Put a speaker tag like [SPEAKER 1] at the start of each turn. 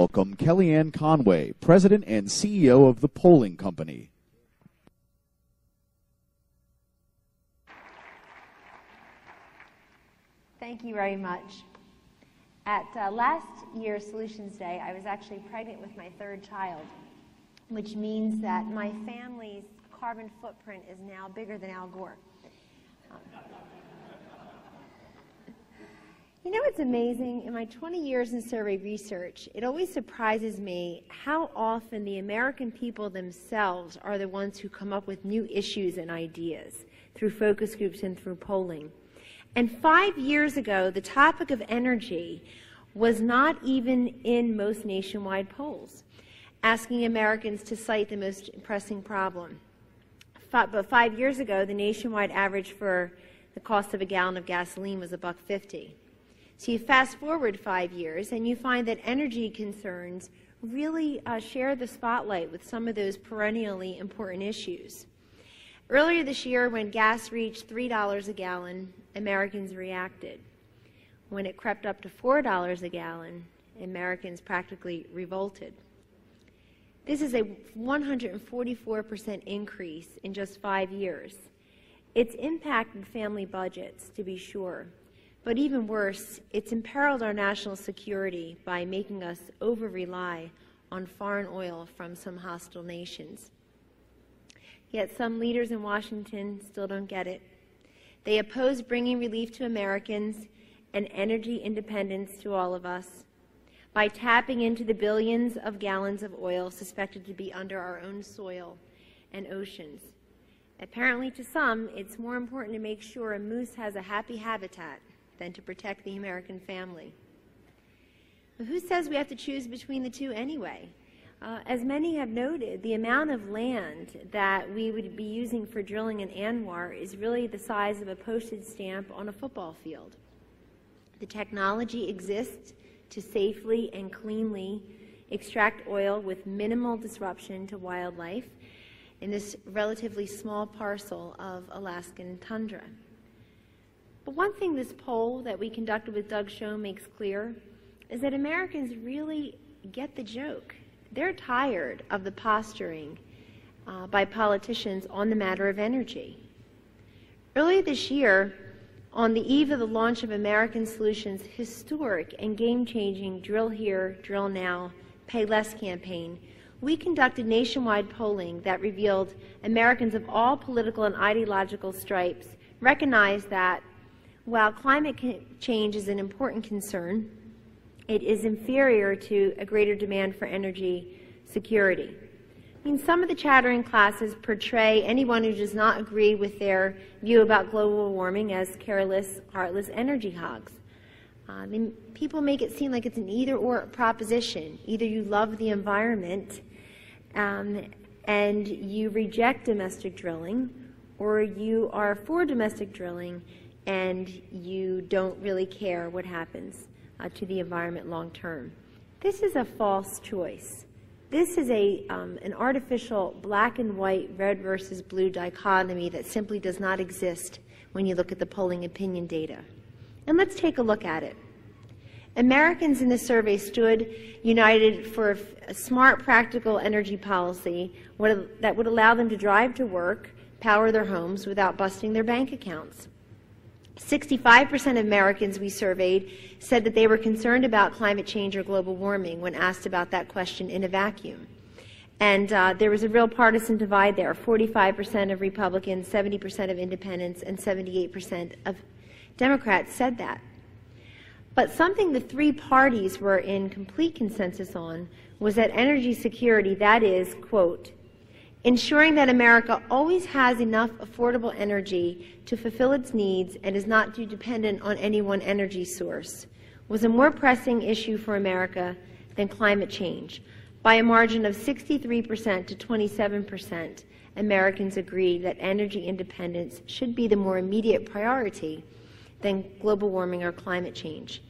[SPEAKER 1] welcome Kellyanne Conway, President and CEO of the Polling Company.
[SPEAKER 2] Thank you very much. At last year's Solutions Day, I was actually pregnant with my third child, which means that my family's carbon footprint is now bigger than Al Gore. You know what's amazing? In my 20 years in survey research, it always surprises me how often the American people themselves are the ones who come up with new issues and ideas through focus groups and through polling. And 5 years ago, the topic of energy was not even in most nationwide polls, asking Americans to cite the most pressing problem. But 5 years ago, the nationwide average for the cost of a gallon of gasoline was $1.50. So you fast forward 5 years and you find that energy concerns really share the spotlight with some of those perennially important issues. Earlier this year, when gas reached $3 a gallon, Americans reacted. When it crept up to $4 a gallon, Americans practically revolted. This is a 144% increase in just 5 years. It's impacted family budgets, to be sure. But even worse, it's imperiled our national security by making us over-rely on foreign oil from some hostile nations. Yet some leaders in Washington still don't get it. They oppose bringing relief to Americans and energy independence to all of us by tapping into the billions of gallons of oil suspected to be under our own soil and oceans. Apparently to some, it's more important to make sure a moose has a happy habitat than to protect the American family. But who says we have to choose between the two anyway? As many have noted, the amount of land that we would be using for drilling in ANWR is really the size of a postage stamp on a football field. The technology exists to safely and cleanly extract oil with minimal disruption to wildlife in this relatively small parcel of Alaskan tundra. But one thing this poll that we conducted with Doug Schoen makes clear is that Americans really get the joke. They're tired of the posturing by politicians on the matter of energy. Earlier this year, on the eve of the launch of American Solutions' historic and game-changing Drill Here, Drill Now, Pay Less campaign, we conducted nationwide polling that revealed Americans of all political and ideological stripes recognize that while climate change is an important concern, it is inferior to a greater demand for energy security. I mean, some of the chattering classes portray anyone who does not agree with their view about global warming as careless, heartless energy hogs. People make it seem like it's an either-or proposition. Either you love the environment and you reject domestic drilling, or you are for domestic drilling and you don't really care what happens to the environment long term. This is a false choice. This is an artificial black and white, red versus blue dichotomy that simply does not exist when you look at the polling opinion data. And let's take a look at it. Americans in the survey stood united for a smart, practical energy policy that would allow them to drive to work, power their homes without busting their bank accounts. 65% of Americans we surveyed said that they were concerned about climate change or global warming when asked about that question in a vacuum. And there was a real partisan divide there. 45% of Republicans, 70% of independents, and 78% of Democrats said that. But something the three parties were in complete consensus on was that energy security, that is, quote, ensuring that America always has enough affordable energy to fulfill its needs and is not too dependent on any one energy source, was a more pressing issue for America than climate change. By a margin of 63% to 27%, Americans agreed that energy independence should be the more immediate priority than global warming or climate change.